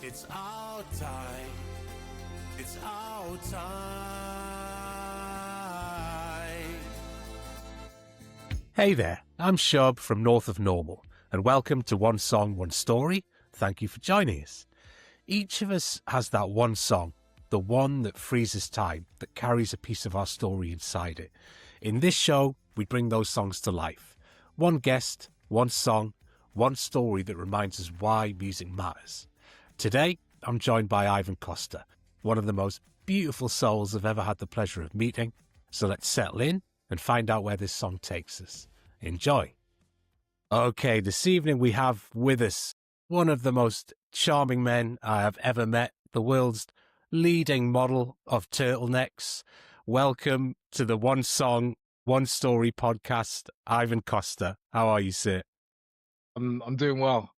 It's our time. It's our time. Hey there, I'm Shub from North of Normal, and welcome to One Song, One Story. Thank you for joining us. Each of us has that one song, the one that freezes time, that carries a piece of our story inside it. In this show, we bring those songs to life. One guest, one song, one story that reminds us why music matters. Today, I'm joined by Ivan Costa, one of the most beautiful souls I've ever had the pleasure of meeting. So let's settle in and find out where this song takes us. Enjoy. Okay, this evening we have with us one of the most charming men I have ever met, the world's leading model of turtlenecks. Welcome to the One Song, One Story podcast, Ivan Costa. How are you, sir? I'm doing well.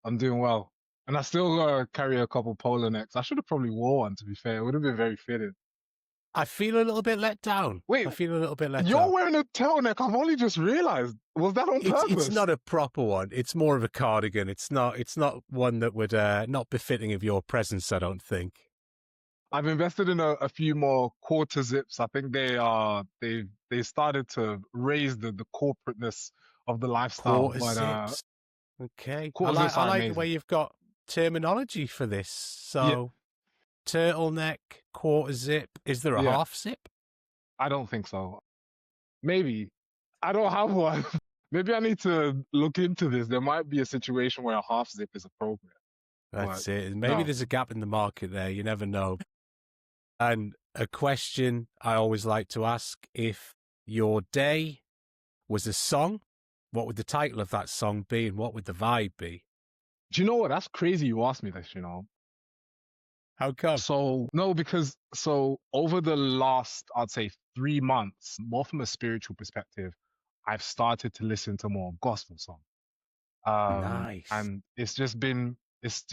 And I still carry a couple polar necks. I should have probably wore one, to be fair. It would have been very fitting. I feel a little bit let down. Wait, you're wearing a turtleneck. I've only just realized. Was that on purpose? It's not a proper one. It's more of a cardigan. It's not one that would not befitting of your presence, I don't think. I've invested in a few more quarter zips. I think they started to raise the corporateness of the lifestyle. Quarter zips. Okay. I Zips like amazing. the way you've got terminology for this. So, turtleneck, quarter zip. Is there a half zip? I don't think so. Maybe. I don't have one. Maybe I need to look into this. There might be a situation where a half zip is appropriate. That's it. Maybe there's a gap in the market there. You never know. And a question I always like to ask, if your day was a song, what would the title of that song be and what would the vibe be? Do you know what? That's crazy you asked me this, How come? Because over the last, I'd say 3 months, more from a spiritual perspective, I've started to listen to more gospel songs. Nice. And it's just been, it's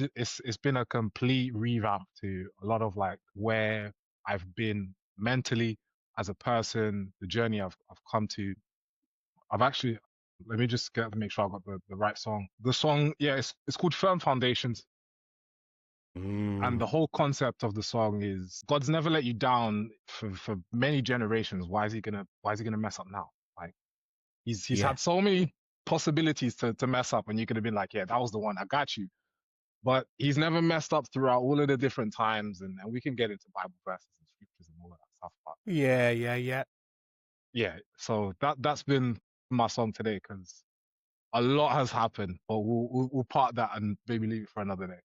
been a complete revamp to a lot of like where I've been mentally as a person, the journey I've come to. Let me just make sure I got the right song. The song, it's called Firm Foundations. And the whole concept of the song is God's never let you down for many generations. Why is he gonna mess up now? Like he's had so many possibilities to mess up, and you could have been like, yeah, that was the one, I got you. But he's never messed up throughout all of the different times, and we can get into Bible verses and scriptures and all of that stuff. But yeah. So that's been my song today, because a lot has happened, but we'll park that and maybe leave it for another day.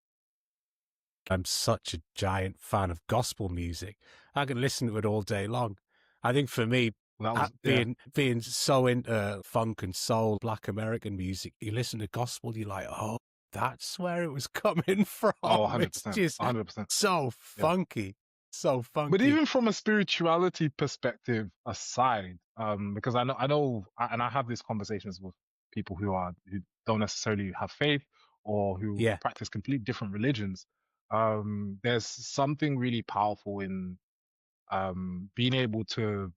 I'm such a giant fan of gospel music. I can listen to it all day long. I think for me, being so into funk and soul, Black American music, you listen to gospel, you're like, oh, that's where it was coming from. Oh, 100%. It's just 100%. so funky. So funky. But even from a spirituality perspective aside, because I know, and I have these conversations with people who don't necessarily have faith or who practice completely different religions. There's something really powerful in being able to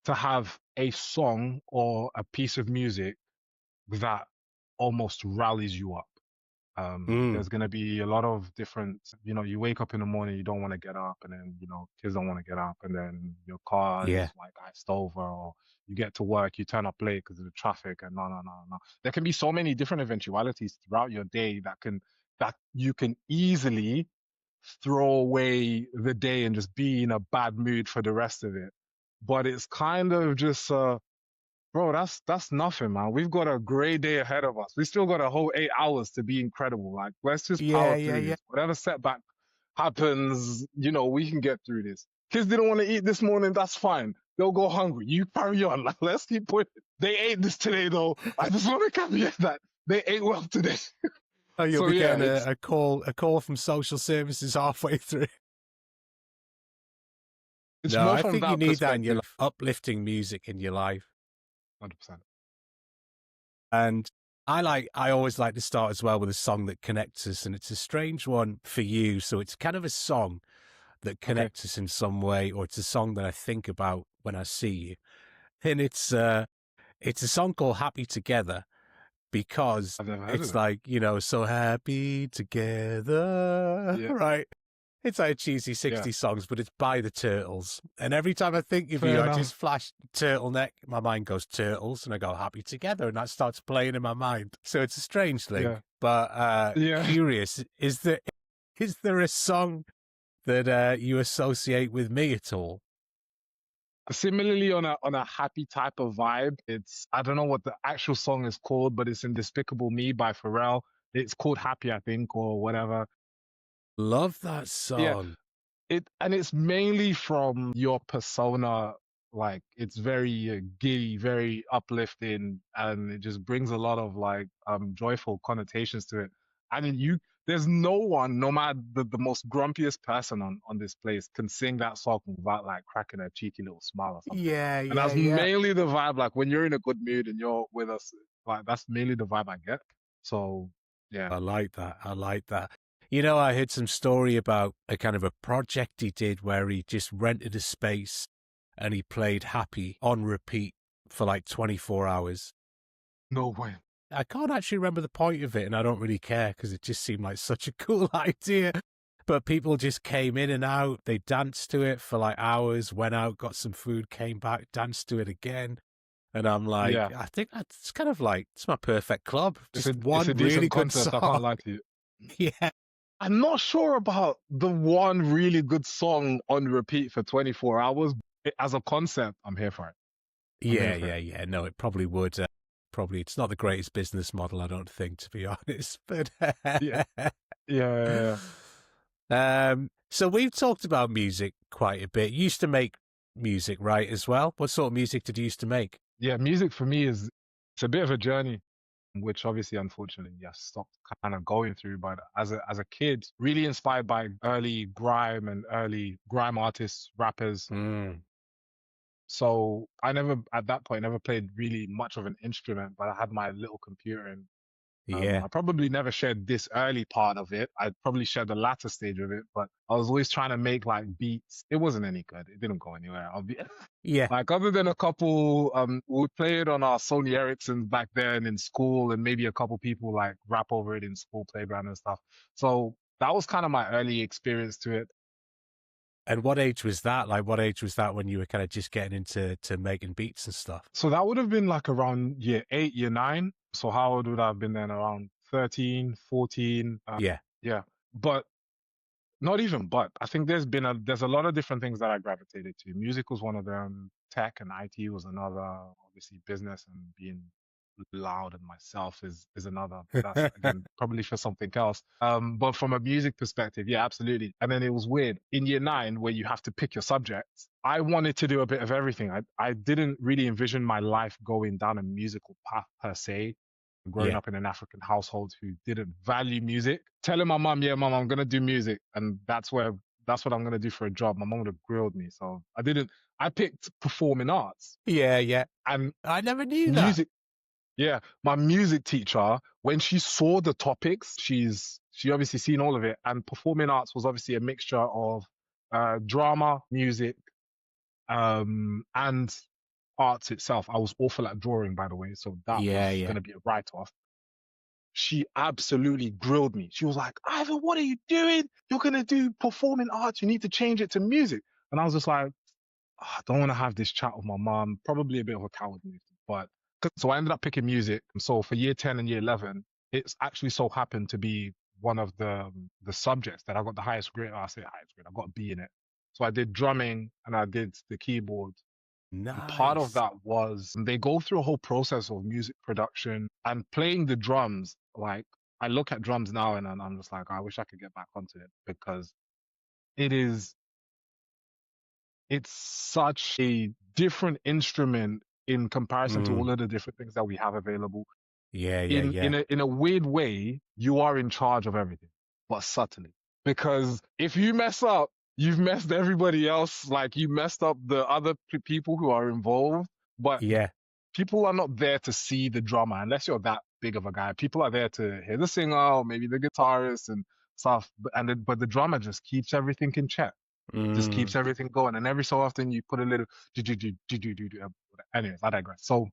have a song or a piece of music that almost rallies you up. There's going to be a lot of different, you wake up in the morning, you don't want to get up, and then, kids don't want to get up, and then your car is like iced over, or you get to work, you turn up late because of the traffic, and no. There can be so many different eventualities throughout your day that you can easily throw away the day and just be in a bad mood for the rest of it. But it's kind of just, bro, that's nothing, man. We've got a great day ahead of us. We still got a whole 8 hours to be incredible. Like, let's just power through this. Whatever setback happens, we can get through this. Kids didn't want to eat this morning, that's fine. They'll go hungry. You carry on. Like, let's keep putting. They ate this today, though. I just want to caveat that they ate well today. Oh, you'll be getting a call from social services halfway through. I think you need that in your life, uplifting music in your life. 100%. And I always like to start as well with a song that connects us, and it's a strange one for you. So it's kind of a song that connects us in some way, or it's a song that I think about when I see you. And it's a song called Happy Together. because I've never heard of it's that. like, so happy together, Yeah, right? It's like cheesy yeah. 60s songs, but it's by the Turtles. And every time I think of you, Fair I enough. just flash turtleneck. My mind goes Turtles, and I go happy together, and that starts playing in my mind. So it's a strange link. Yeah, But yeah. curious, is there a song that you associate with me at all? Similarly, on a happy type of vibe, it's I don't know what the actual song is called, but it's in Despicable Me by Pharrell. It's called Happy, I think, or whatever. Love that Yeah, song. it's mainly from your persona. Like it's very giddy, very uplifting, and it just brings a lot of like joyful connotations to it. I mean, there's no one, no matter the most grumpiest person on this place, can sing that song without like cracking a cheeky little smile or something. Yeah, And yeah, that's yeah. mainly the vibe. Like when you're in a good mood and you're with us, like that's mainly the vibe I get. So yeah. I like that. I like that. I heard some story about a kind of a project he did where he just rented a space and he played Happy on repeat for like 24 hours. No way. I can't actually remember the point of it, and I don't really care because it just seemed like such a cool idea. But people just came in and out. They danced to it for like hours, went out, got some food, came back, danced to it again. And I'm like, Yeah. I think that's kind of like, it's my perfect club. It's Just it's a one really decent good concept. I can't song. lie to you. Yeah. I'm not sure about the one really good song on repeat for 24 hours. As a concept, I'm here for it. I'm here Yeah, for yeah, it. yeah. No, it probably would. Probably, it's not the greatest business model, I don't think, to be honest. But Yeah, yeah. so we've talked about music quite a bit. You used to make music, right, as well? What sort of music did you used to make? Yeah, music for me is it's a bit of a journey, which obviously, unfortunately, yes, stopped kind of going through. But as a kid, really inspired by early grime and early grime artists, rappers. Mm, So I never, at that point, never played really much of an instrument, but I had my little computer and yeah. I probably never shared this early part of it. I probably shared the latter stage of it, but I was always trying to make like beats. It wasn't any good. It didn't go anywhere. I'll be Yeah. like, other than a couple, we would play it on our Sony Ericssons back then in school, and maybe a couple people like rap over it in school playground and stuff. So that was kind of my early experience to it. And what age was that? Like, what age was that when you were kind of just getting into making beats and stuff? So that would have been like around year 8, year 9. So how old would I have been then? Around 13, 14. Yeah. Yeah. But not even, but I think there's a lot of different things that I gravitated to. Music was one of them. Tech and IT was another. Obviously, business and being loud and myself is another. But that's again probably for something else. But from a music perspective, yeah, absolutely. And then it was weird in year 9 where you have to pick your subjects. I wanted to do a bit of everything. I didn't really envision my life going down a musical path per se, growing Yeah. up in an African household who didn't value music, telling my mom, yeah, mom, I'm going to do music. And that's what I'm going to do for a job. My mom would have grilled me. So I picked performing arts Yeah, yeah. and I never knew that. music. Yeah. My music teacher, when she saw the topics, she obviously seen all of it. And performing arts was obviously a mixture of drama, music, and arts itself. I was awful at drawing, by the way. So that Yeah, was yeah. going to be a write off. She absolutely grilled me. She was like, Ivan, what are you doing? You're going to do performing arts. You need to change it to music. And I was just like, "Ah, I don't want to have this chat with my mom. Probably a bit of a coward move. But so I ended up picking music. And so for year 10 and year 11, it's actually so happened to be one of the subjects that I got the highest grade. I say highest grade. I got a B in it. So I did drumming and I did the keyboard. And part of Nice. that was they go through a whole process of music production and playing the drums. Like I look at drums now and I'm just like, I wish I could get back onto it because it is, it's such a different instrument in comparison to Mm, all of the different things that we have available. yeah, yeah, In yeah. in a in a weird way, you are in charge of everything, but subtly. Because if you mess up, you've messed everybody else. Like you messed up the other people who are involved. But Yeah. people are not there to see the drama unless you're that big of a guy. People are there to hear the singer or maybe the guitarist and stuff. But the drama just keeps everything in check. Just Mm. keeps everything going. And every so often you put a little do do do do do do do. Anyways, I digress. So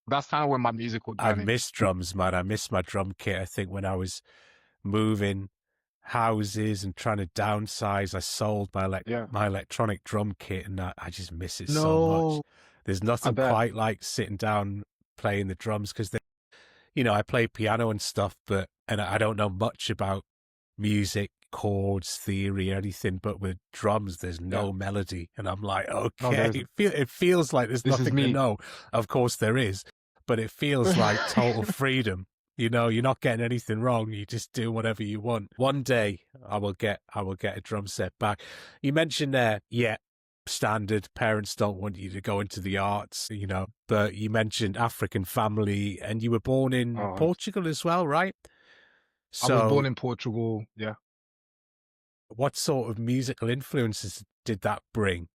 That's kind of where my musical I journey. miss drums, man. I miss my drum kit. I think when I was moving houses and trying to downsize, I sold Yeah. my electronic drum kit, and I just miss it so much. No, There's I nothing bet. quite like sitting down playing the drums because I play piano and stuff, and I don't know much about music, chords, theory, anything. But with drums, there's Yeah. no melody, and I'm like, No, there okay, isn't. it feels like there's This is nothing to me. know. Of course, there is, but it feels like total freedom. You're not getting anything wrong. You just do whatever you want. One day, I will get a drum set back. You mentioned there, yeah, standard. Parents don't want you to go into the arts, but you mentioned African family, and you were born in Oh, Portugal as well, right? I was born So, in Portugal. Yeah. what sort of musical influences did that bring?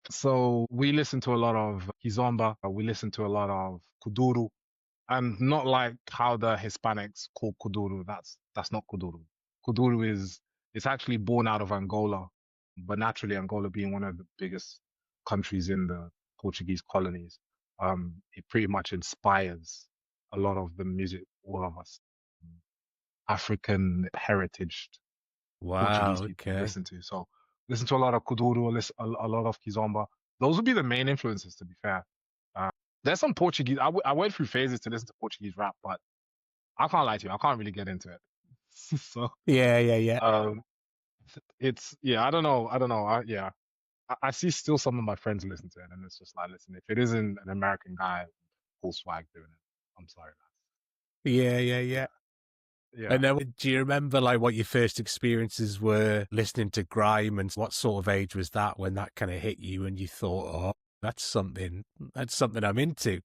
So we listen to a lot of kizomba. We listen to a lot of kuduro, and not like how the Hispanics call kuduro. That's not kuduro. Kuduro is it's actually born out of Angola, but naturally Angola being one of the biggest countries in the Portuguese colonies, it pretty much inspires a lot of the music all of us African heritage Portuguese Wow, people okay. listen to. So listen to a lot of kuduro, listen a lot of kizomba. Those would be the main influences, to be fair. Uh, there's some Portuguese. I went through phases to listen to Portuguese rap, but I can't lie to you. I can't really get into it. So Yeah, yeah, yeah. um, it's yeah. I don't know. I don't know. Yeah. I see still some of my friends listen to it, and it's just like, listen, if it isn't an American guy, full swag doing it, I'm sorry, Yeah, yeah, man. yeah. Yeah. Yeah. And then do you remember like what your first experiences were listening to grime, and what sort of age was that when that kind of hit you and you thought, oh, that's something I'm into?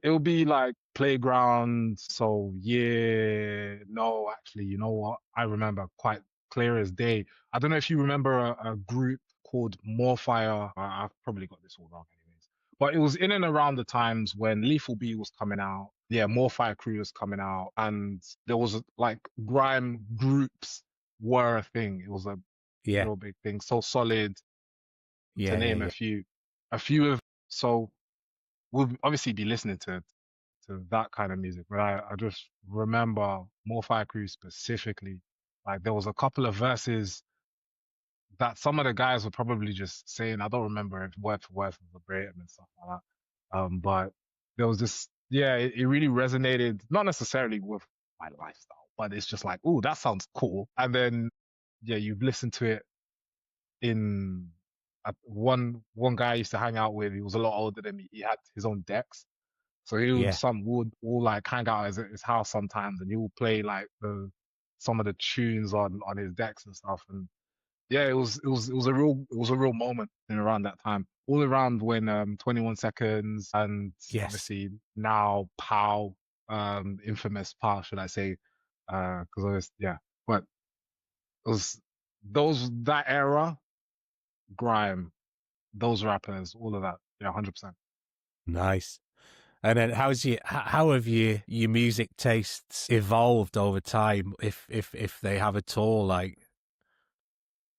It'll be like playground. So yeah, no, actually, you know what? I remember quite clear as day. I don't know if you remember a group called Morefire. I've probably got this all wrong, anyways. But it was in and around the times when Lethal B was coming out. Yeah, Morefire Crew was coming out, and there was like grime groups were a thing. It was a Yeah, real big thing. So Solid, to yeah, yeah, name yeah. a few of. So we'll obviously be listening to that kind of music. But I just remember Morfire Crew specifically. Like there was a couple of verses that some of the guys were probably just saying. I don't remember if word for word verbatim and stuff like that. But there was this, yeah, it really resonated, not necessarily with my lifestyle, but it's just like, oh, that sounds cool. And then, yeah, you've listened to it in one guy I used to hang out with. He was a lot older than me. He had his own decks. So he would Yeah. some would all like hang out at his house sometimes, and he would play like the some of the tunes on his decks and stuff. And yeah, it was a real moment in around that time. All around when 21 Seconds and Yes. obviously now Pow, infamous Pow, should I say? Because I was yeah, but it was that era, grime, those rappers, all of that, yeah, 100%. Nice. And then how have your music tastes evolved over time, if they have at all? Like,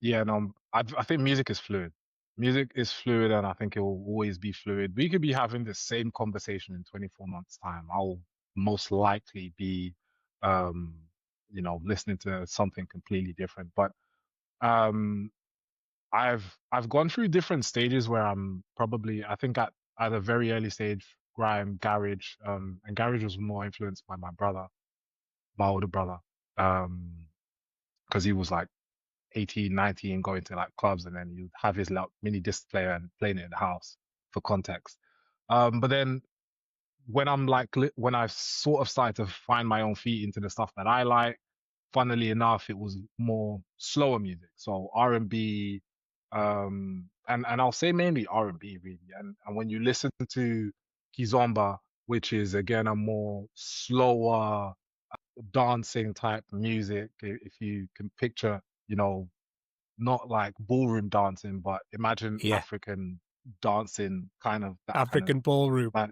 Yeah, no, I think music is fluid. Music is fluid, and I think it will always be fluid. We could be having the same conversation in 24 months' time. I'll most likely be, um, listening to something completely different. But um, I've gone through different stages where I'm probably, I think at a very early stage, grime, garage, and garage was more influenced by my brother, my older brother, because he was like 18, 19, going to like clubs, and then you'd have his like mini disc player and playing it in the house for context. But then when when I sort of started to find my own feet into the stuff that I like, funnily enough, it was more slower music. So R&B, and I'll say mainly R&B really. And when you listen to Kizomba, which is again a more slower dancing type music, if you can picture, not like ballroom dancing, but imagine yeah, African dancing, kind of that kind of African ballroom. like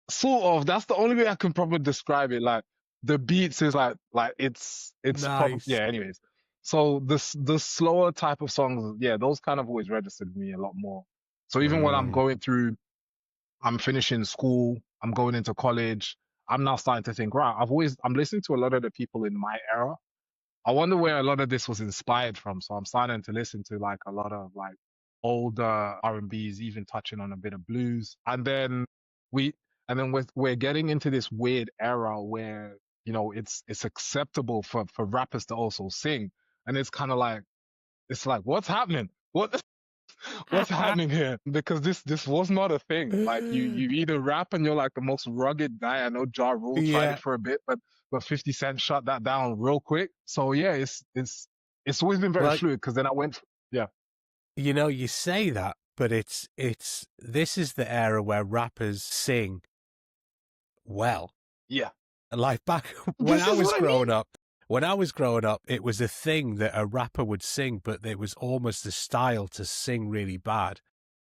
sort of. That's the only way I can probably describe it. Like the beats is like it's probably Nice. yeah. Anyways, so the slower type of songs, yeah, those kind of always registered with me a lot more. So even when I'm Mm, going through, I'm finishing school. I'm going into college. I'm now starting to think, right, I'm listening to a lot of the people in my era. I wonder where a lot of this was inspired from. So I'm starting to listen to like a lot of like older R&Bs, even touching on a bit of blues. We, and then we're getting into this weird era where, you know, it's acceptable for rappers to also sing. And it's like, what's happening? What's happening here? Because this was not a thing. Like you either rap and you're like the most rugged guy. I know Ja Rule tried it Yeah. for a bit, but 50 Cent shut that down real quick. So yeah, it's always been very Well, fluid. Because then I went, yeah, you know, you say that, but this is the era where rappers sing well. yeah. Like back This is what I mean. when I was growing up, it was a thing that a rapper would sing, but it was almost a style to sing really bad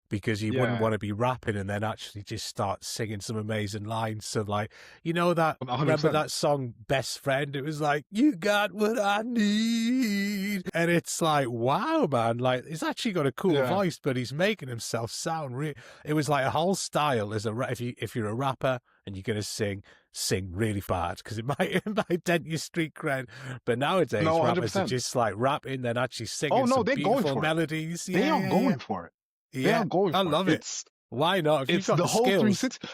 because you wouldn't Yeah, want to be rapping and then actually just start singing some amazing lines. So like, you know that, remember 100%. that song Best Friend? It was like, you got what I need. And it's like, wow, man, like he's actually got a cool Yeah. voice, but he's making himself sound real. It was like a whole style as if you're a rapper and you're going to sing really bad because it might dent your street cred. But nowadays, No, rappers are 100%. just like rapping, then actually Oh singing no, some they're going beautiful for it. melodies. They Yeah, are yeah, yeah. going for it. They Yeah, are going I for it. love it. Why not? If you've It's got the the whole skills, 360.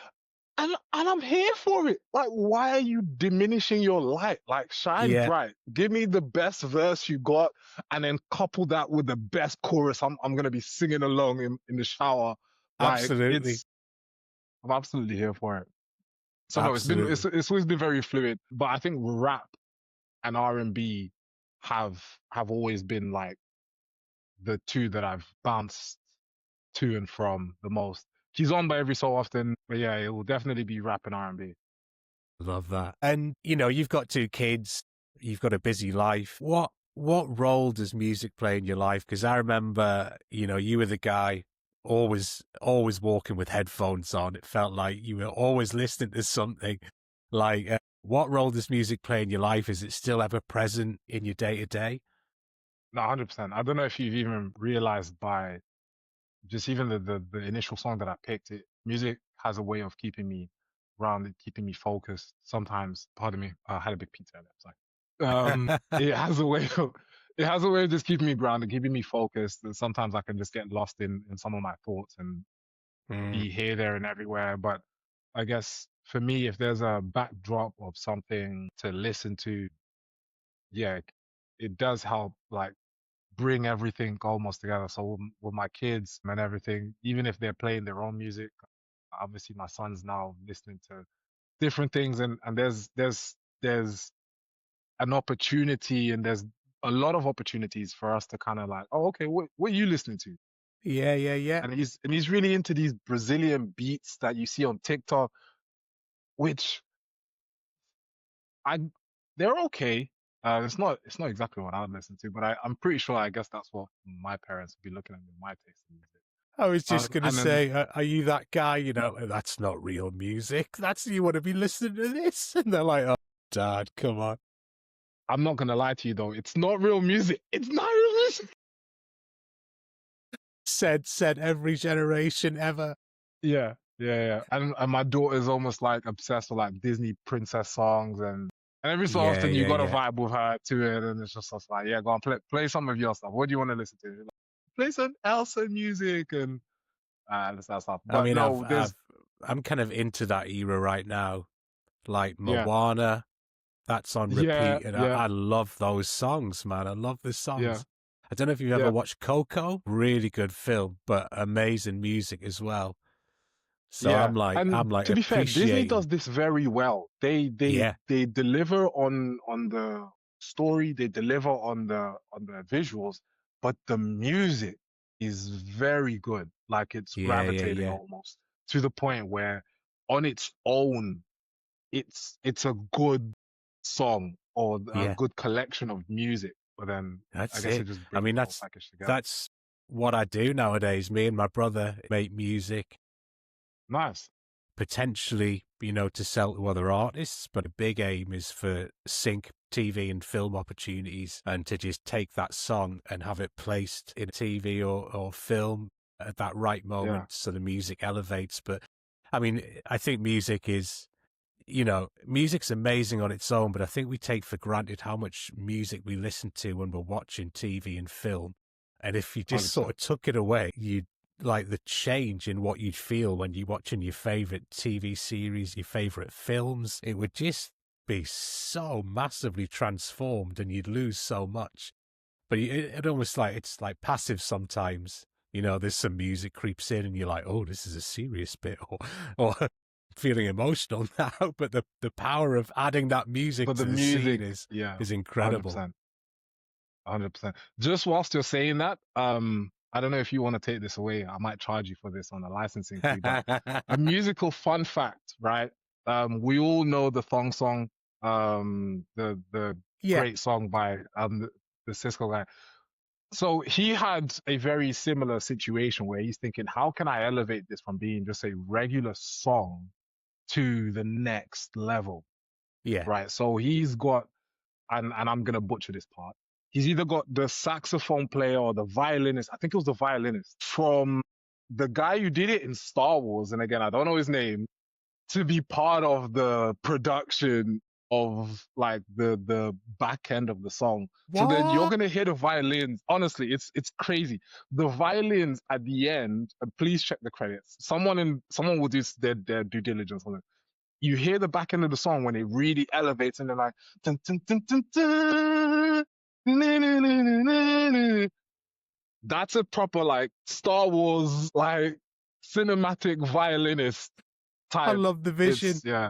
And I'm here for it. Like, why are you diminishing your light? Like, shine yeah, bright. Give me the best verse you got, and then couple that with the best chorus. I'm gonna be singing along in the shower. Like, absolutely, I'm absolutely here for it. So no, absolutely. it's always been very fluid. But I think rap and R&B have always been like the two that I've bounced to and from the most. Kizomba every so often, but yeah, it will definitely be rap and R&B. Love that. And you know, you've got two kids, you've got a busy life. What role does music play in your life? Because I remember, you know, you were the guy always walking with headphones on. It felt like you were always listening to something. Like, what role does music play in your life? Is it still ever present in your day to day? No, 100%. I don't know if you've even realized by just even the initial song that I picked, music has a way of keeping me grounded, keeping me focused. Sometimes, pardon me, I had a big pizza earlier, sorry. It has a way of just keeping me grounded, keeping me focused. And sometimes I can just get lost in some of my thoughts and Mm, be here, there, and everywhere. But I guess for me, if there's a backdrop of something to listen to, yeah, it does help like bring everything almost together. So with my kids and everything, even if they're playing their own music, obviously my son's now listening to different things, and there's an opportunity, and there's a lot of opportunities for us to kind of like, oh, okay, what are you listening to? yeah, yeah, yeah. And he's really into these Brazilian beats that you see on TikTok, which I they're okay. It's not exactly what I would listen to, but I'm pretty sure I guess that's what my parents would be looking at with my taste in music. I was just going to And then say, are you that guy? You know, that's not real music. That's you want to be listening to this, and they're like, "Oh, Dad, come on." I'm not gonna lie to you though, it's not real music. It's not real music. Said every generation ever. Yeah, yeah, yeah. And my daughter's almost like obsessed with like Disney princess songs, and every so Yeah, often you yeah, got to yeah. vibe with her to it, and it's just like, yeah, go on, play some of your stuff. What do you want to listen to? Like, play some Elsa music and that stuff. I But mean, no, there's I'm kind of into that era right now. Like yeah, Moana, that's on yeah, repeat, and yeah, I love those songs, man. I love the yeah, songs. I don't know if you've ever yeah. watched Coco. Really good film, but amazing music as well. So Yeah, and I'm like to be fair, Disney does appreciating. this very well. They they Yeah, they deliver on the story, they deliver on the visuals, but the music is very good. Like it's yeah, yeah, gravitating yeah, almost to the point where on its own, it's a good song or a yeah. good collection of music. But then I That's guess it it. just I brings mean, the whole package together. that's what I do nowadays. Me and my brother make music, Nice. potentially, you know, to sell to other artists, but a big aim is for sync TV and film opportunities and to just take that song and have it placed in TV or film at that right Yeah. moment so the music elevates. But I mean, I think music is, music's amazing on its own, but I think we take for granted how much music we listen to when we're watching TV and film. And if you just 100%. sort of took it away, you'd like the change in what you'd feel when you're watching your favorite TV series, your favorite films. It would just be so massively transformed and you'd lose so much. But it almost like, it's like passive sometimes. There's some music creeps in and you're like, oh, this is a serious bit, or feeling emotional now. But the power of adding that music But to the the music, scene yeah, is incredible. 100%. 100%. Just whilst you're saying that, I don't know if you want to take this away. I might charge you for this on a licensing fee, but a musical fun fact, right? We all know the thong song, the Yeah. great song by the Cisco guy. So he had a very similar situation where he's thinking, how can I elevate this from being just a regular song to the next level? Yeah. Right. So he's got, and I'm gonna butcher this part. He's either got the saxophone player or the violinist. I think it was the violinist from the guy who did it in Star Wars. And again, I don't know his name, to be part of the production of like the back end of the song. So then you're gonna hear the violins. Honestly, it's crazy. The violins at the end. Please check the credits. Someone will do their due diligence on it. You hear the back end of the song when it really elevates and they're like, dun, dun, dun, dun, dun, that's a proper like Star Wars like cinematic violinist type. I love the vision. Yeah.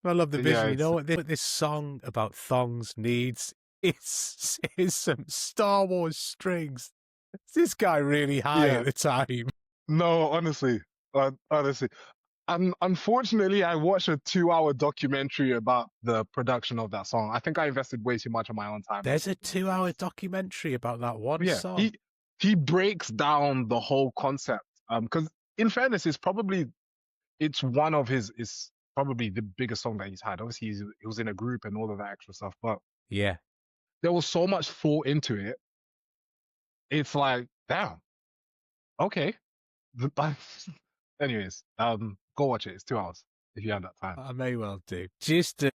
I love the vision. Yeah, You know what this song about thongs needs? It's some Star Wars strings. Is this guy really high at the time? No, honestly. Unfortunately, I watched a 2-hour documentary about the production of that song. I think I invested way too much of my own time. There's a 2-hour documentary about that one song. He breaks down the whole concept. Because in fairness, it's one of it's probably the biggest song that he's had. Obviously, he was in a group and all of that extra stuff, but yeah, there was so much thought into it. It's like, damn, okay. Anyways, go watch it. It's 2 hours if you have that time. I may well do. Just a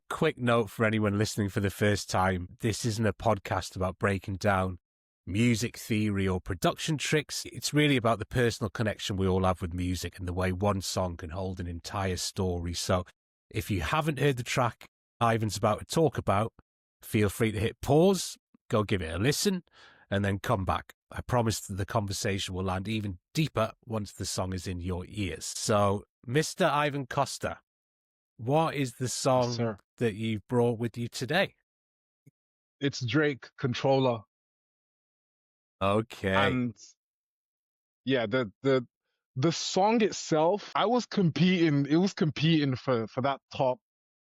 quick note for anyone listening for the first time. This isn't a podcast about breaking down music theory or production tricks. It's really about the personal connection we all have with music and the way one song can hold an entire story. So if you haven't heard the track Ivan's about to talk about, feel free to hit pause, go give it a listen, and then come back. I promise that the conversation will land even deeper once the song is in your ears. So, Mr. Ivan Costa, what is the song that you've brought with you today? It's Drake, Controlla. Okay. And yeah, the song itself, it was competing for that top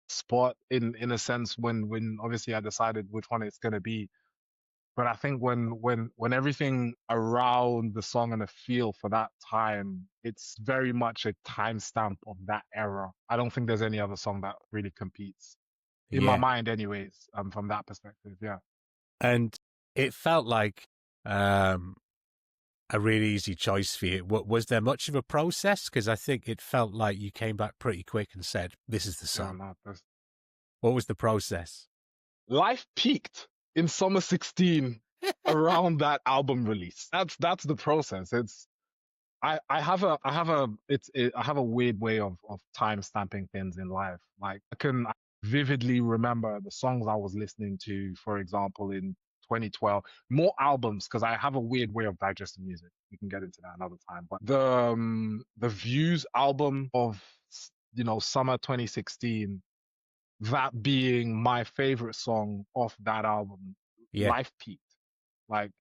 spot in a sense when obviously I decided which one it's gonna be. But I think when everything around the song and the feel for that time, it's very much a timestamp of that era. I don't think there's any other song that really competes in my mind, anyways. From that perspective, yeah. And it felt like a really easy choice for you. Was there much of a process? Because I think it felt like you came back pretty quick and said, "This is the song." Yeah, what was the process? Life peaked in summer 16 around that album release. That's the process. I have a weird way of time stamping things in life. Like I can vividly remember the songs I was listening to, for example, in 2012, more albums, because I have a weird way of digesting music. We can get into that another time. But the Views album of summer 2016, that being my favorite song off that album, life peaked. Like,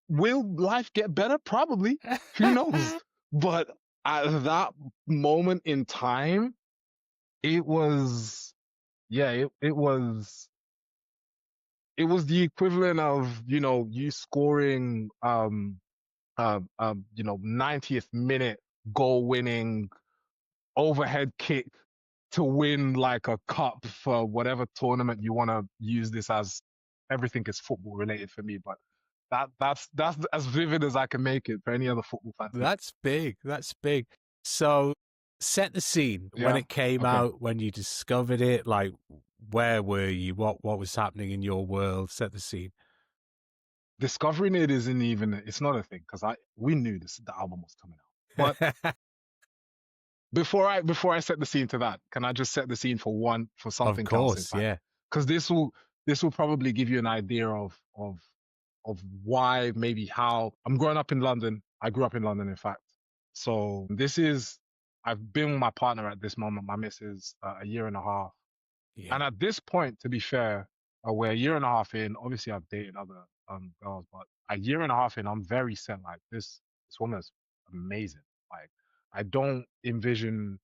will life get better? Probably. Who knows? But at that moment in time, it was, it was the equivalent of, you scoring, 90th minute goal winning overhead kick to win like a cup for whatever tournament you want to use this as. Everything is football related for me, but that's as vivid as I can make it for any other football fan. That's big. So set the scene when Yeah. it came Okay. out, when you discovered it. Like, where were you? What was happening in your world? Set the scene. Discovering it isn't even. It's not a thing because we knew the album was coming out. But before I set the scene to that, can I just set the scene for Of something else in course, fact? yeah. Because this will probably give you an idea of why, maybe how I'm growing up in London. I grew up in London, in fact. So I've been with my partner at this moment, my missus, a year and a half. Yeah. And at this point, to be fair, we're a year and a half in. Obviously, I've dated other girls, but a year and a half in, I'm very set. Like this woman is amazing. Like I don't envision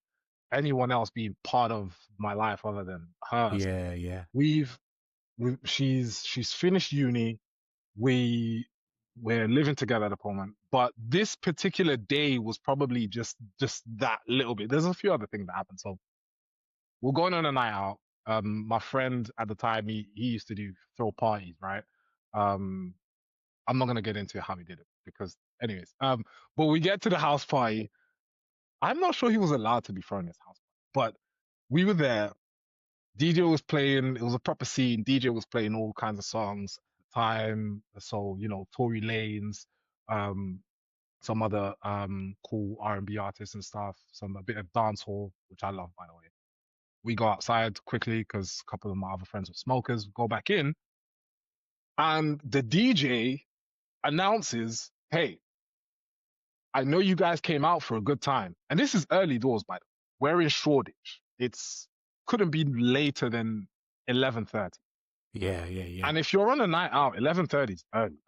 anyone else being part of my life other than her. Yeah, yeah. She's finished uni. We're living together at the moment, but this particular day was probably just that little bit. There's a few other things that happened. So we're going on a night out. My friend at the time, he used to throw parties, right? Um, I'm not gonna get into how he did it because, anyways. But we get to the house party. I'm not sure he was allowed to be throwing his house party, but we were there. DJ was playing. It was a proper scene. DJ was playing all kinds of songs at the time. So Tory Lanez, um, some other cool R&B artists and stuff. A bit of dancehall, which I love, by the way. We go outside quickly because a couple of my other friends were smokers. Go back in, and the DJ announces, "Hey, I know you guys came out for a good time, and this is early doors, by the way. We're in Shoreditch. It's couldn't be later than 11:30. Yeah, yeah, yeah. And if you're on a night out, 11:30 is early.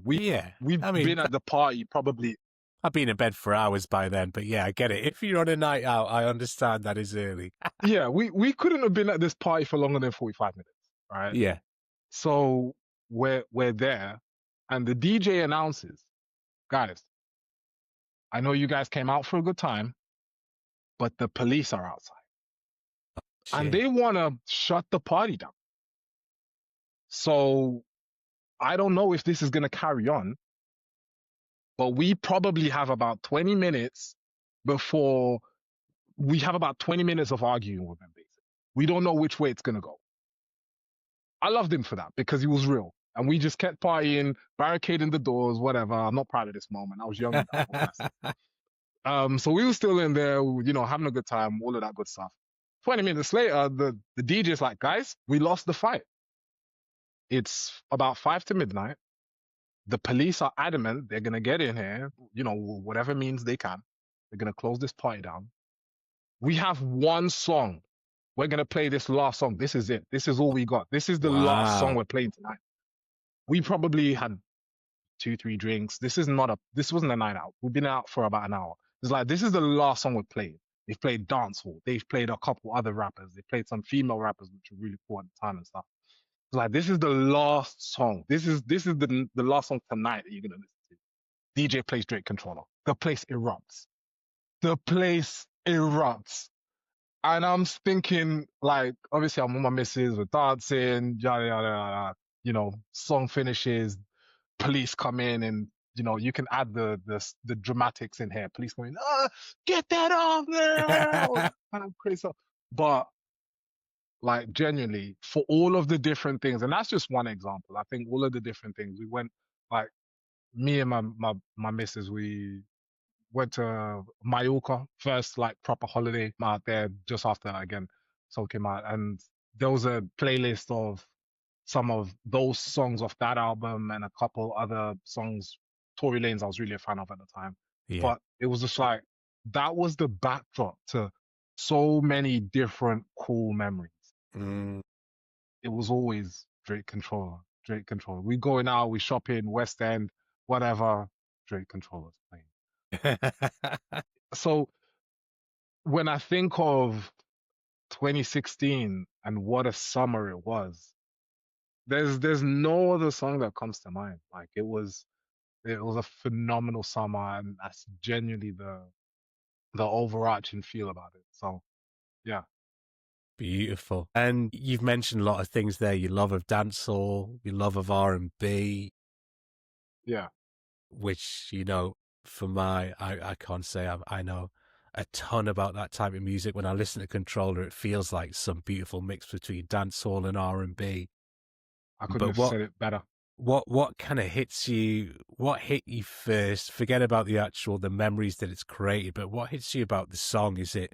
Yeah. We've I mean, been at the party probably. I've been in bed for hours by then, but yeah, I get it. If you're on a night out, I understand that is early. Yeah, we couldn't have been at this party for longer than 45 minutes, right? Yeah. So we're there, and the DJ announces, "Guys, I know you guys came out for a good time, but the police are outside, and Shit. they want to shut the party down. So I don't know if this is gonna carry on, but we probably have about 20 minutes before we have about 20 minutes of arguing with them, basically. We don't know which way it's gonna go." I loved him for that because he was real. And we just kept partying, barricading the doors, whatever. I'm not proud of this moment. I was young and dumb. What can I say? So we were still in there, having a good time, all of that good stuff. 20 minutes later, the DJ's like, "Guys, we lost the fight. It's about 5 to midnight. The police are adamant they're gonna get in here, whatever means they can. They're gonna close this party down. We have one song. We're gonna play this last song. This is it. This is all we got. This is the last song Wow. we're playing tonight." We probably had 2, 3 drinks. This wasn't a night out. We've been out for about an hour. It's like, this is the last song we've played. They've played dancehall. They've played a couple other rappers. They played some female rappers, which were really cool at the time and stuff. It's like, this is the last song. This is the last song tonight that you're gonna listen to. DJ plays Drake Controller. The place erupts. The place erupts. And I'm thinking, like, obviously I'm with my missus, we're dancing, yada yada yada. Song finishes, police come in, and you can add the dramatics in here. Police come in, "Get that off there!" And I'm crazy. But like, genuinely, for all of the different things, and that's just one example. I think all of the different things we went, like, me and my missus, we went to Mallorca first, like proper holiday out there just after again Soul came out, and there was a playlist of some of those songs off that album and a couple other songs, Tory Lanez I was really a fan of at the time. Yeah. But it was just like, that was the backdrop to so many different cool memories. Mm. It was always Drake Controller, Drake Controller. We going out, we shopping, West End, whatever, Drake Controller's playing. So when I think of 2016 and what a summer it was, there's no other song that comes to mind. Like, it was a phenomenal summer, and that's genuinely the overarching feel about it. So yeah. Beautiful. And you've mentioned a lot of things there. Your love of dancehall, your love of R&B. Yeah. Which, for I can't say I know a ton about that type of music. When I listen to Controlla, it feels like some beautiful mix between dancehall and R&B. I couldn't But have said it better. what kind of hits you? What hit you first? Forget about the memories that it's created, but what hits you about the song? Is it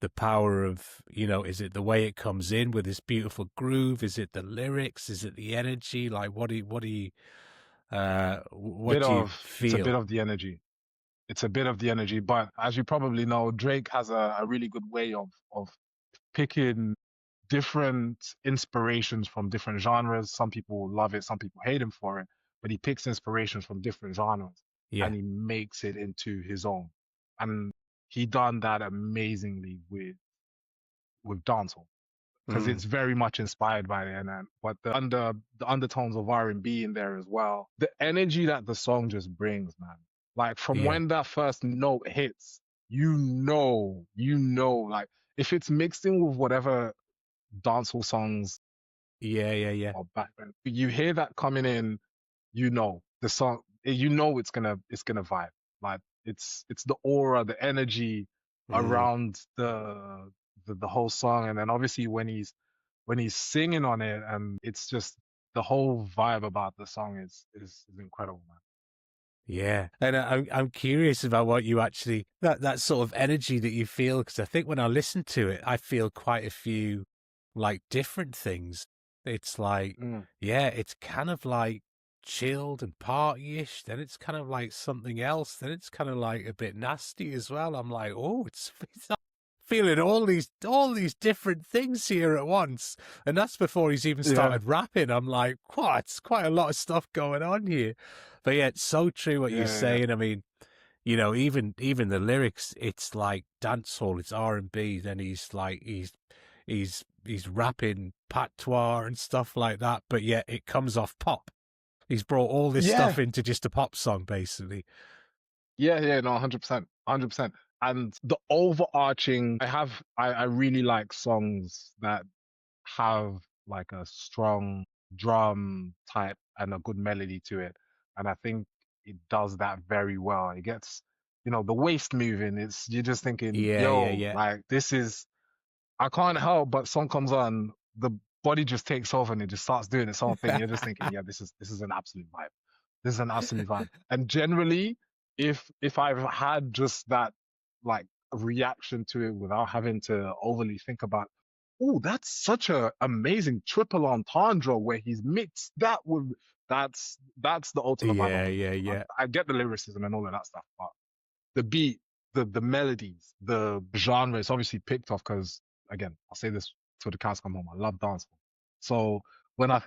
the power of, is it the way it comes in with this beautiful groove? Is it the lyrics? Is it the energy? Like, what do you what do you It's a bit feel? of the energy. It's a bit of the energy, but as you probably know, Drake has a really good way of picking different inspirations from different genres. Some people love it, some people hate him for it, but he picks inspirations from different genres Yeah. and he makes it into his own. And he done that amazingly with dancehall because Mm, it's very much inspired by it, and but the undertones of R&B in there as well. The energy that the song just brings, man. Like from yeah. when that first note hits, like if it's mixed in with whatever dancehall songs Yeah, yeah, yeah. or background, you hear that coming in, the song, it's gonna vibe. Like it's the aura, the energy Mm. around the whole song, and then obviously when he's singing on it, and it's just the whole vibe about the song is incredible, man. Yeah, and I'm curious about what you actually that sort of energy that you feel, because I think when I listen to it, I feel quite a few like different things. It's like, Mm. yeah, it's kind of like chilled and party-ish. Then it's kind of like something else. Then it's kind of like a bit nasty as well. I'm like, oh, it's feeling all these different things here at once, and that's before he's even Yeah, started rapping. I'm like, what? It's quite a lot of stuff going on here. But yeah, it's so true what you're yeah, yeah, saying. I mean, even the lyrics, it's like dancehall, it's R&B. Then he's rapping patois and stuff like that. But yet it comes off pop. He's brought all this stuff yeah, into just a pop song, basically. yeah. No, 100%, 100%. And the overarching, I really like songs that have like a strong drum type and a good melody to it. And I think it does that very well. It gets, the waist moving. You're just thinking, Yeah, yeah, yo, yeah. like this is, I can't help but song comes on, the body just takes over and it just starts doing its own thing. You're just thinking, yeah, this is an absolute vibe. This is an absolute vibe. And generally, if I've had just that like reaction to it without having to overly think about, oh, that's such a amazing triple entendre where he's mixed that with that's the ultimate vibe Yeah, I'm looking yeah, for. yeah. I get the lyricism and all of that stuff, but the beat, the melodies, the genre is obviously picked off because again, I'll say this till the cows come home. I love dancehall. So when I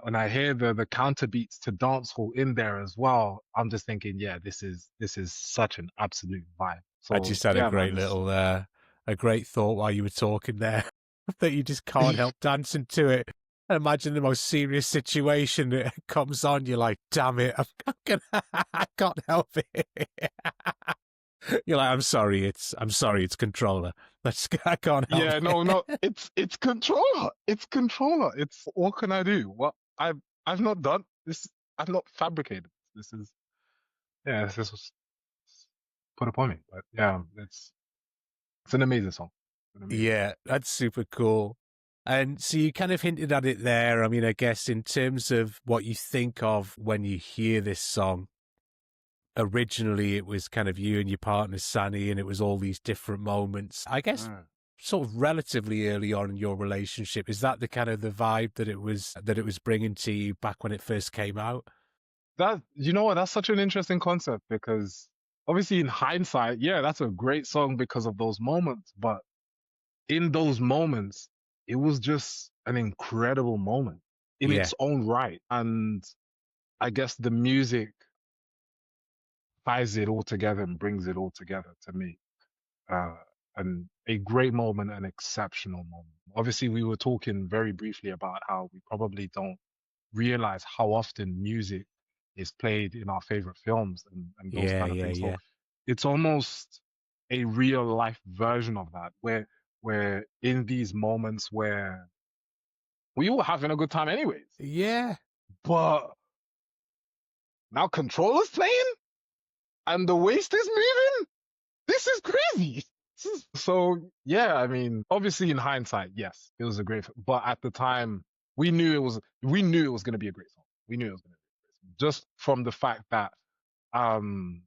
when I hear the counter beats to dancehall in there as well, I'm just thinking, yeah, this is such an absolute vibe. I So just had yeah, man, it's a great thought while you were talking there, that you just can't help dancing to it. Imagine the most serious situation that comes on. You're like, damn it, I'm gonna, I can't help it. You're like, I'm sorry, it's Controlla. I can't help yeah, no, it. no, it's controller. It's controller. It's what can I do? What I've not done this. I've not fabricated. This is yeah. This was put upon me, but yeah, it's an amazing song. It's an amazing song. Yeah, that's super cool. And so you kind of hinted at it there. I mean, I guess in terms of what you think of when you hear this song, originally it was kind of you and your partner Sani, and it was all these different moments. I guess Mm. sort of relatively early on in your relationship, is that the kind of the vibe that it was bringing to you back when it first came out? That you know what? That's such an interesting concept because obviously in hindsight, yeah, that's a great song because of those moments. But in those moments, it was just an incredible moment in Yeah, its own right. And I guess the music ties it all together and brings it all together to me. Uh, and a great moment, an exceptional moment. Obviously, we were talking very briefly about how we probably don't realize how often music is played in our favorite films and those yeah, kind of yeah, things. So yeah, it's almost a real life version of that, where in these moments where we all having a good time anyways, yeah. but now controller's playing and the waist is moving. This is crazy. So yeah, I mean, obviously in hindsight, yes, it was a great, but at the time, we knew it was going to be a great song. We knew it was going to be a great song, just from the fact that, um,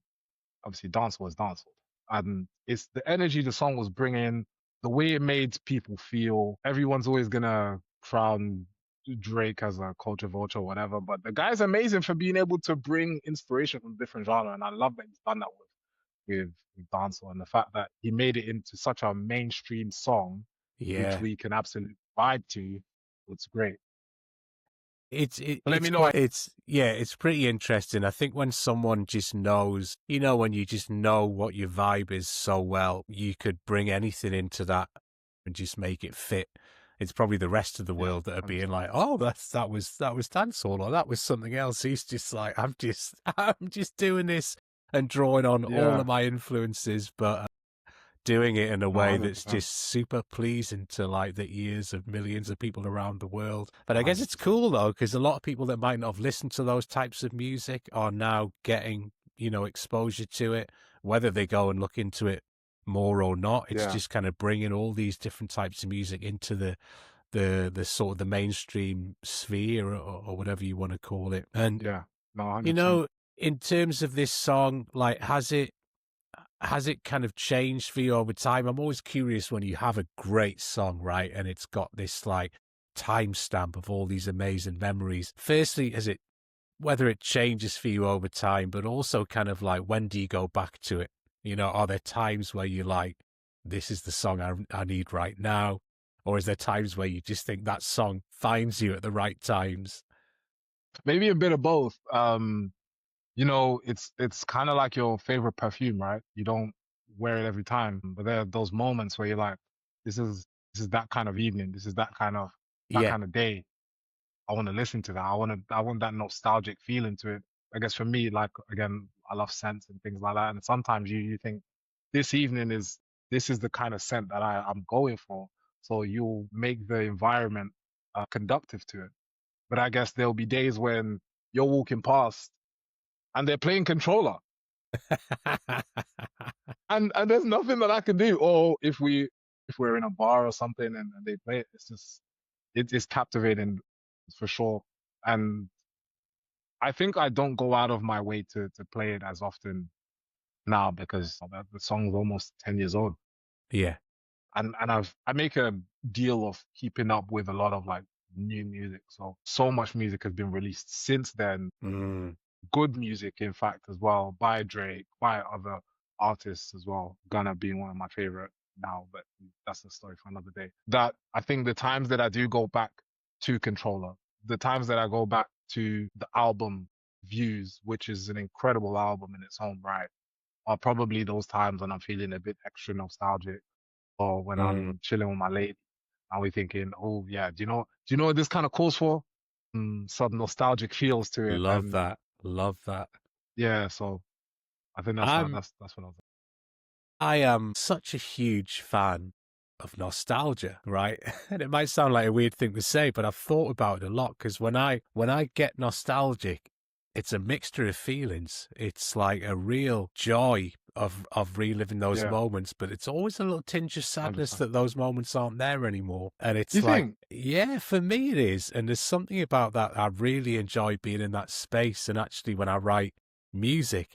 obviously dance was dancehall, and it's the energy the song was bringing, the way it made people feel. Everyone's always gonna crown Drake as a culture vulture or whatever, but the guy's amazing for being able to bring inspiration from different genres, and I love that he's done that with dancehall, and the fact that he made it into such a mainstream song, which Yeah. we can absolutely vibe to. It's great. Let It's me know. quite it's pretty interesting. I think when someone just knows, when you just know what your vibe is so well, you could bring anything into that and just make it fit. It's probably the rest of the Yeah, world that are being 100%. like, "Oh, that was dancehall, or that was something else." He's just like, I'm just doing this and drawing on all Yeah, of my influences, but doing it in a no, way that's 100%, just super pleasing to like the ears of millions of people around the world. But I guess it's 100%. cool though, because a lot of people that might not have listened to those types of music are now getting, exposure to it, whether they go and look into it more or not. It's Yeah, just kind of bringing all these different types of music into the sort of the mainstream sphere, or whatever you want to call it. And, yeah, no, you 100%. know, in terms of this song, like, has it kind of changed for you over time? I'm always curious when you have a great song, right? And it's got this like timestamp of all these amazing memories. Firstly, whether it changes for you over time, but also kind of like, when do you go back to it? Are there times where you're like, this is the song I need right now? Or is there times where you just think that song finds you at the right times? Maybe a bit of both. It's kind of like your favorite perfume, right? You don't wear it every time, but there are those moments where you're like, this is this is that kind of evening, this is that Yeah. kind of day. I want to listen to that. I want that nostalgic feeling to it. I guess for me, like again, I love scents and things like that. And sometimes you think this evening this is the kind of scent that I'm going for. So you'll make the environment conductive to it. But I guess there'll be days when you're walking past and they're playing controller, and there's nothing that I can do. Or if we're in a bar or something and they play it, it's captivating for sure. And I think I don't go out of my way to play it as often now because the song's almost 10 years old. Yeah. And I make a deal of keeping up with a lot of like new music. So much music has been released since then. Mm, Good music, in fact, as well, by Drake, by other artists as well. Gunna being one of my favorite now, but that's a story for another day. That I think the times that I do go back to Controller, the times that I go back to the album Views, which is an incredible album in its own right, are probably those times when I'm feeling a bit extra nostalgic, or when mm. I'm chilling with my lady and we're thinking, oh yeah, do you know what this kind of calls for? Some nostalgic feels to it, Love and that. Love that. yeah, so I think that's I'm that's what I was. I am such a huge fan of nostalgia, right? And it might sound like a weird thing to say, but I've thought about it a lot, because when I get nostalgic, it's a mixture of feelings. It's like a real joy of reliving those Yeah, moments, but it's always a little tinge of sadness 100%. that those moments aren't there anymore. And You it's like, think? yeah, for me it is. And there's something about that. I really enjoy being in that space. And actually, when I write music,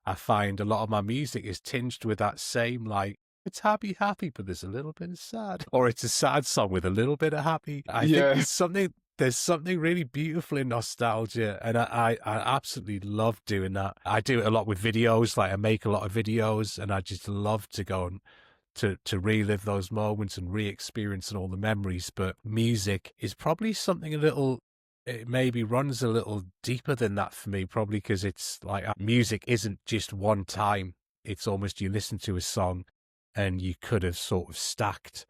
I find a lot of my music is tinged with that same, like, it's happy, happy, but there's a little bit of sad. Or it's a sad song with a little bit of happy. I think Yeah. there's something really beautiful in nostalgia, and I absolutely love doing that. I do it a lot with videos, like I make a lot of videos, and I just love to go and to relive those moments and re-experience all the memories. But music is probably something it maybe runs a little deeper than that for me, probably because it's like, music isn't just one time. It's almost, you listen to a song and you could have sort of stacked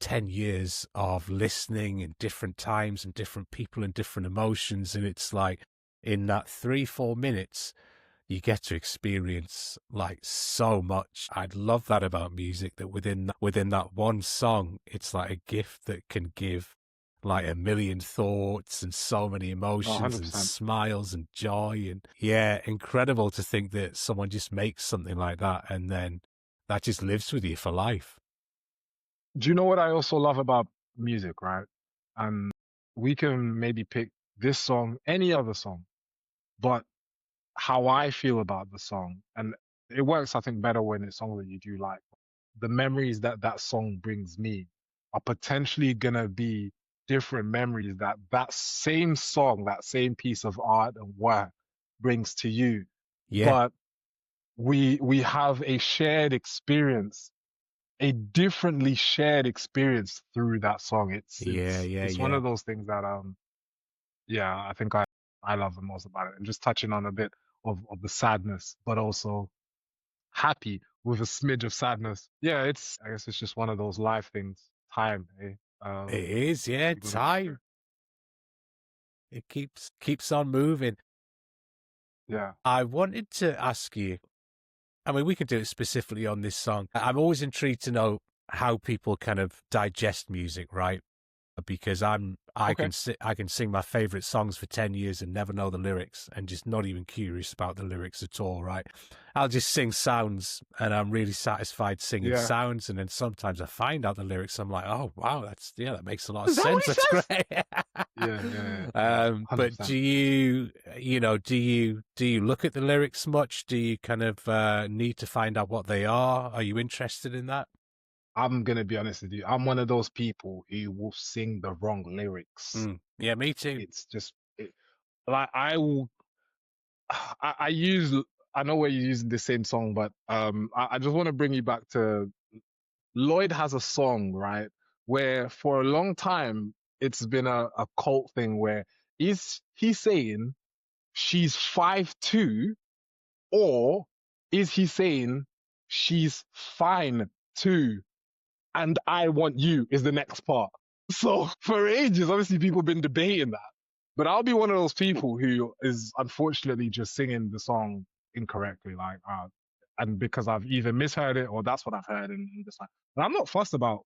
10 years of listening in different times and different people and different emotions. And it's like, in that 3-4 minutes, you get to experience like so much. I'd love that about music, that within that one song, it's like a gift that can give like a million thoughts and so many No, emotions and 100%. smiles and joy. And yeah, incredible to think that someone just makes something like that, and then that just lives with you for life. Do you know what I also love about music, right? And we can maybe pick this song, any other song, but how I feel about the song, and it works, I think, better when it's songs that you do like. The memories that that song brings me are potentially gonna be different memories that that same song, that same piece of art and work brings to you. Yeah, But we have a shared experience, a differently shared experience through that song. yeah, yeah, It's one yeah. of those things that yeah, I think I love the most about it. And just touching on a bit of the sadness, but also happy with a smidge of sadness. Yeah, it's I guess it's just one of those life things. Time, eh? It is, yeah, You gotta time. It keeps on moving. yeah. I wanted to ask you, I mean, we can do it specifically on this song. I'm always intrigued to know how people kind of digest music, right? Because Okay. I can sing my favorite songs for 10 years and never know the lyrics and just not even curious about the lyrics at all, right? I'll just sing sounds and I'm really satisfied singing Yeah. sounds, and then sometimes I find out the lyrics. I'm like, oh wow, that makes a lot of Is that what sense. he That's says? great. Yeah. But 100%. do you look at the lyrics much? Do you kind of need to find out what they are? Are you interested in that? I'm gonna be honest with you. I'm one of those people who will sing the wrong lyrics. Yeah, me too. It's just like I will. I use. I know we're using the same song, but I just want to bring you back to Lloyd has a song, right? Where for a long time it's been a cult thing where he's saying she's 5'2", or is he saying she's fine too? And I want you is the next part. So for ages, obviously people have been debating that. But I'll be one of those people who is unfortunately just singing the song incorrectly, and because I've either misheard it or that's what I've heard, and just like, but I'm not fussed about.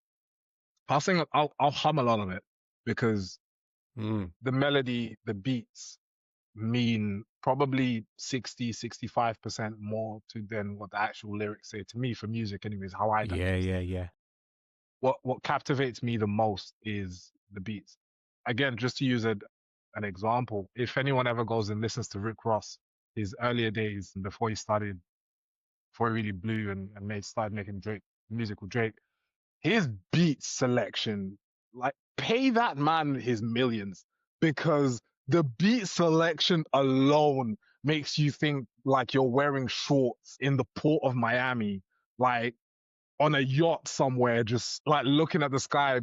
I'll hum a lot of it because Mm. the melody, the beats mean probably 65% more to than what the actual lyrics say to me for music, anyways, how I Yeah, digest yeah, it. yeah. What captivates me the most is the beats. Again, just to use an example, if anyone ever goes and listens to Rick Ross, his earlier days before he really blew and started making Drake music with Drake, his beat selection, like pay that man his millions, because the beat selection alone makes you think like you're wearing shorts in the port of Miami, like on a yacht somewhere, just like looking at the sky,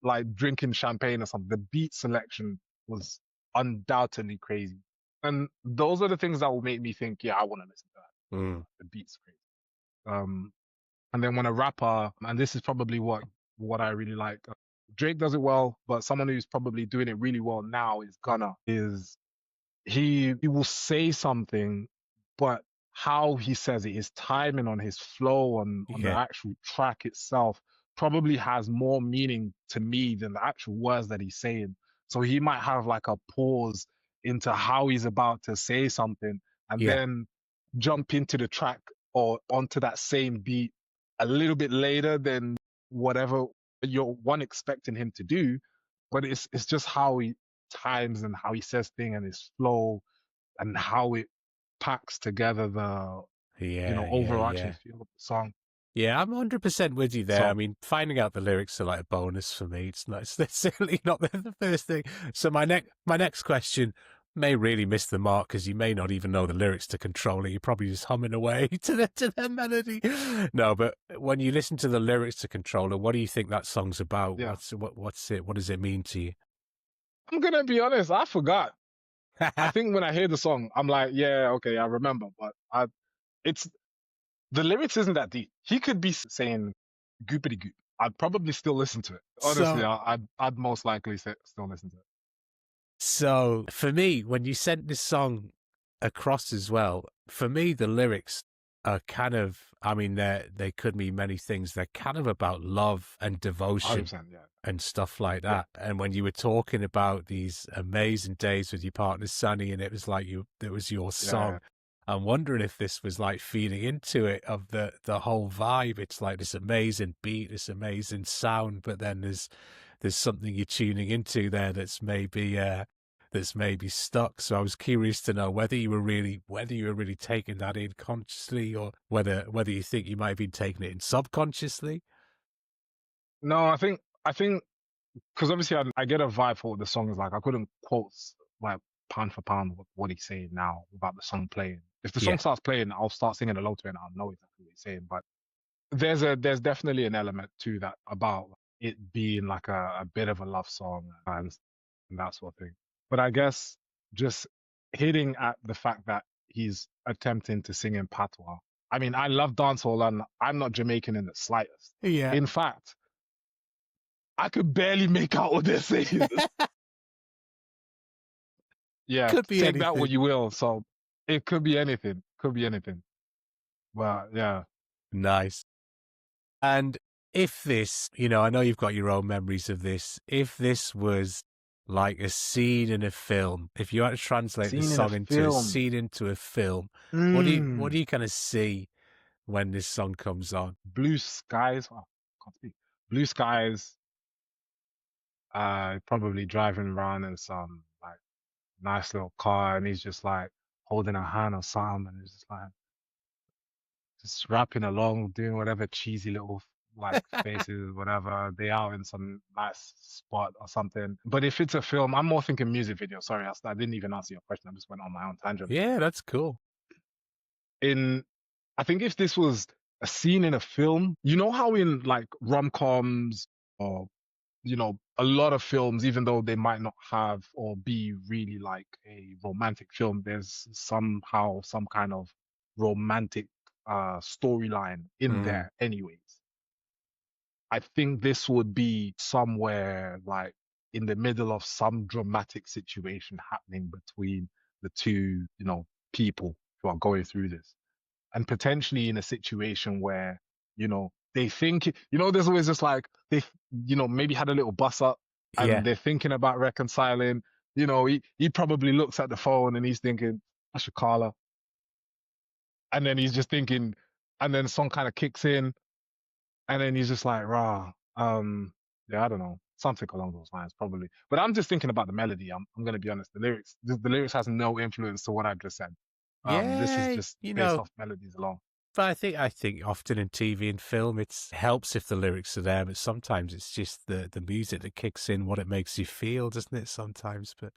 like drinking champagne or something. The beat selection was undoubtedly crazy. And those are the things that will make me think, yeah, I want to listen to that. Mm. The beat's crazy. And then when a rapper, and this is probably what I really like. Drake does it well, but someone who's probably doing it really well now is Gunna. Is he will say something, but how he says it, his timing on his flow on the Yeah, actual track itself probably has more meaning to me than the actual words that he's saying. So he might have like a pause into how he's about to say something and yeah, then jump into the track or onto that same beat a little bit later than whatever you're one expecting him to do. But it's just how he times and how he says things and his flow and how it packs together the yeah, yeah, overarching yeah. feel of the song. Yeah, I'm 100% with you there. I So mean, finding out the lyrics are like a bonus for me. It's not, it's certainly not the first thing. So my next question may really miss the mark because you may not even know the lyrics to Controlla. You're probably just humming away to the melody. No, but when you listen to the lyrics to Controlla, what do you think that song's about? yeah, What's it? What does it mean to you? I'm gonna be honest, I forgot. I think when I hear the song, I'm like, yeah, okay, I remember, but it's the lyrics isn't that deep. He could be saying goopity goop. I'd probably still listen to it. Honestly, So I'd most likely still listen to it. So for me, when you sent this song across as well, for me the lyrics are kind of, I mean, they could mean many things. They're kind of about love and devotion 100%, yeah, and stuff like yeah, that. And when you were talking about these amazing days with your partner Sunny, and it was your yeah, song, I'm wondering if this was like feeding into it of the whole vibe. It's like this amazing beat, this amazing sound, but then there's something you're tuning into there that's maybe stuck. So I was curious to know whether you were really taking that in consciously, or whether you think you might have been taking it in subconsciously. No, I think because obviously I get a vibe for what the song is like. I couldn't quote like pound for pound what he's saying now about the song playing. If the song Yeah. starts playing, I'll start singing along to it and I'll know exactly what he's saying. But there's definitely an element to that about it being like a bit of a love song and that sort of thing. But I guess just hitting at the fact that he's attempting to sing in patois. I mean, I love dancehall and I'm not Jamaican in the slightest. Yeah. In fact, I could barely make out what they're saying. Yeah, Could be take that what anything. you will. So it could be anything. Could be anything. But yeah. Nice. And if this, I know you've got your own memories of this. If this was like a scene in a film, if you had to translate this Scene in a song into a film. scene into a film, what do you kind of see when this song comes on? Blue skies. Oh, can't speak. Blue skies. Probably driving around in some like nice little car, and he's just like holding a hand or something, and he's just like just rapping along, doing whatever cheesy little like faces, whatever. They out in some nice spot or something. But if it's a film, I'm more thinking music video. Sorry, I didn't even answer your question. I just went on my own tangent. Yeah, that's cool. I think if this was a scene in a film, you know how in like rom-coms or a lot of films, even though they might not have or be really like a romantic film, there's somehow some kind of romantic storyline in Mm. there anyways. I think this would be somewhere like in the middle of some dramatic situation happening between the two, people who are going through this. And potentially in a situation where, they think, there's always just like they, maybe had a little bust up Yeah. and they're thinking about reconciling. He probably looks at the phone and he's thinking, I should call her. And then he's just thinking, and then song kind of kicks in, and then he's just like, rah, yeah, I don't know, something along those lines, probably. But I'm just thinking about the melody. I'm gonna be honest. The lyrics has no influence to what I've just said. This is Yeah, just based off melodies alone. but I think often in TV and film, it helps if the lyrics are there, but sometimes it's just the music that kicks in what it makes you feel, doesn't it? Sometimes, but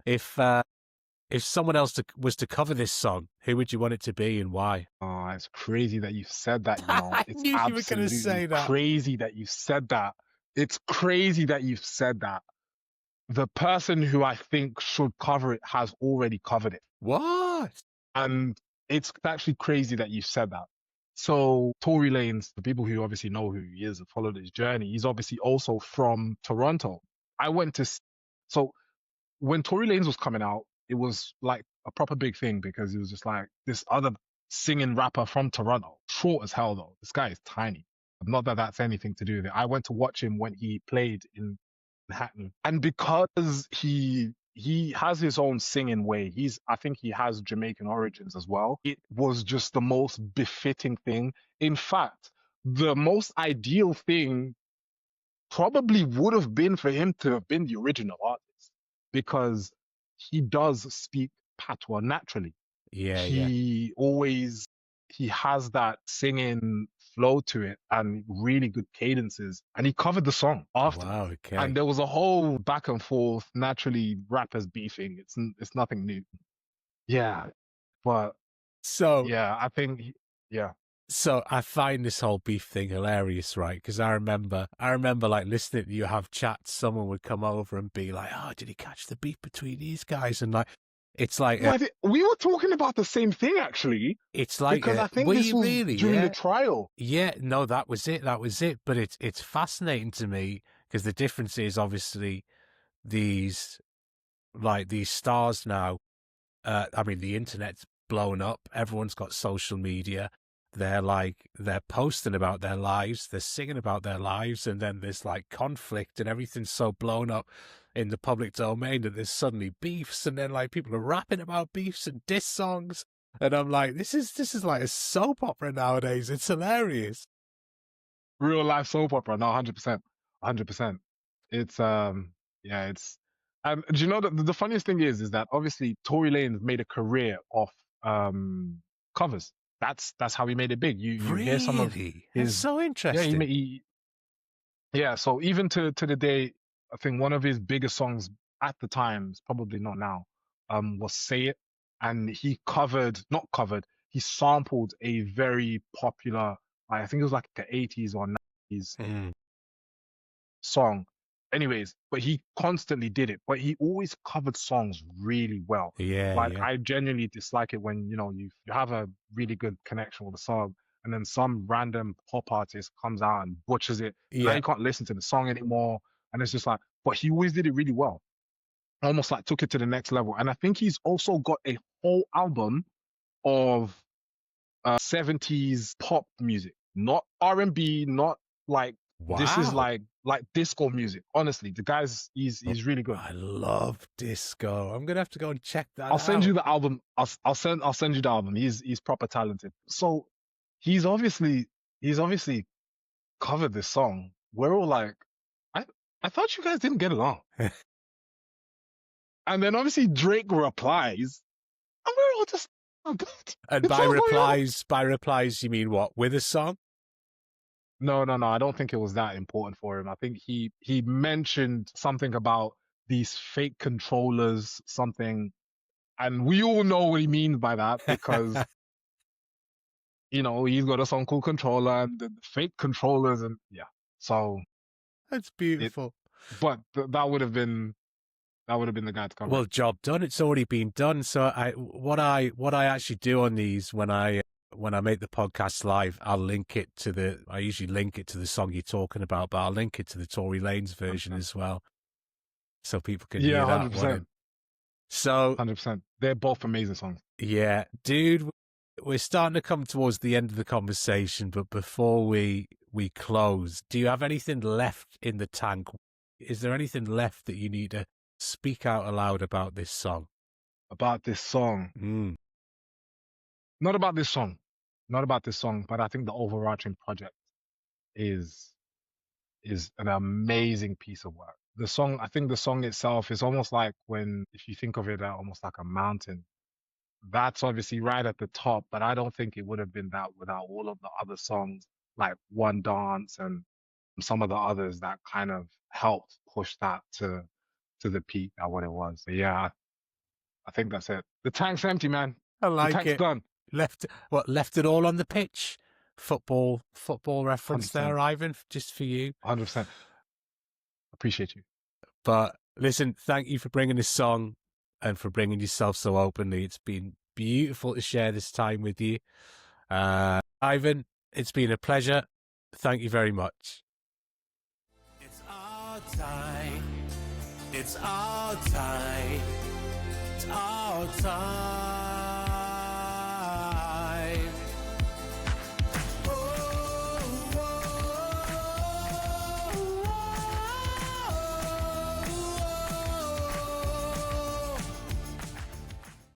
if someone else was to cover this song, who would you want it to be and why? Oh, it's crazy that you said that, I It's knew you were going to absolutely say that. crazy that you said that. It's crazy that you've said that. The person who I think should cover it has already covered it. What? And it's actually crazy that you said that. So Tory Lanez, the people who obviously know who he is and followed his journey, he's obviously also from Toronto. So when Tory Lanez was coming out, it was like a proper big thing because it was just like this other singing rapper from Toronto. Short as hell though. This guy is tiny. Not that that's anything to do with it. I went to watch him when he played in Manhattan, and because he has his own singing way. I think he has Jamaican origins as well. It was just the most befitting thing. In fact, the most ideal thing probably would have been for him to have been the original artist because he does speak patois naturally. Yeah, yeah. He has that singing flow to it and really good cadences. And he covered the song afterwards. Wow, okay. And there was a whole back and forth, naturally rappers beefing. It's nothing new. Yeah. But So, yeah, I think, yeah. So I find this whole beef thing hilarious, right? Because I remember like listening to you have chats. Someone would come over and be like, "Oh, did he catch the beef between these guys?" And like, it's like We were talking about the same thing actually. It's like because I think this was during the trial. Yeah, no, that was it. But it's fascinating to me because the difference is obviously these stars now. I mean, the internet's blown up. Everyone's got social media. They're posting about their lives, they're singing about their lives, and then there's like conflict and everything's so blown up in the public domain that there's suddenly beefs, and then like people are rapping about beefs and diss songs. And I'm like, this is like a soap opera nowadays. It's hilarious. Real life soap opera. No, 100%. 100%. It's yeah, it's and do you know that the funniest thing is that obviously Tory Lanez made a career off covers. That's how he made it big. You hear some of Really? That's his so interesting. yeah, so even to the day, I think one of his biggest songs at the time, probably not now, was Say It. And not covered, he sampled a very popular, I think it was like the 80s or 90s song. Anyways, but he constantly did it, but he always covered songs really well. Yeah, Like yeah. I genuinely dislike it when, you have a really good connection with the song and then some random pop artist comes out and butchers it. And now Yeah. you can't listen to the song anymore. And it's just like, but he always did it really well. Almost like took it to the next level. And I think he's also got a whole album of 70s pop music, not R&B, not like this is Wow. like disco music. Honestly, the guy's he's really good. I love disco. I'm gonna have to go and check that I'll out. send you the album. I'll send you the album. He's proper talented. So he's obviously covered this song. We're all like, I thought you guys didn't get along. And then obviously Drake replies, and we're all just, oh God. And by replies, you mean what? With a song? No. I don't think it was that important for him. I think he mentioned something about these fake controllers, something, and we all know what he means by that because he's got a song called Controlla and the fake controllers, and yeah. So That's beautiful. But that would have been the guy to cover. Well, job done. It's already been done. So what I actually do on these when I make the podcast live, I usually link it to the song you're talking about, but I'll link it to the Tory Lanez version 100%. As well, so people can hear that 100%. one. So 100%. They're both amazing songs. Yeah, dude. We're starting to come towards the end of the conversation, but before we close, do you have anything left in the tank? Is there anything left that you need to speak out aloud about this song? About this song? Not about this song. Not about this song, but I think the overarching project is an amazing piece of work. I think the song itself is almost like if you think of it almost like a mountain. That's obviously right at the top, but I don't think it would have been that without all of the other songs like One Dance and some of the others that kind of helped push that to the peak at what it was. So yeah, I think that's it. The tank's empty, man. I like the tank's it. Gone. Left it all on the pitch? Football reference 100%. There, Ivan, just for you. 100%. Appreciate you. But listen, thank you for bringing this song and for bringing yourself so openly. It's been beautiful to share this time with you. Ivan, it's been a pleasure. Thank you very much. It's our time. It's our time. It's our time.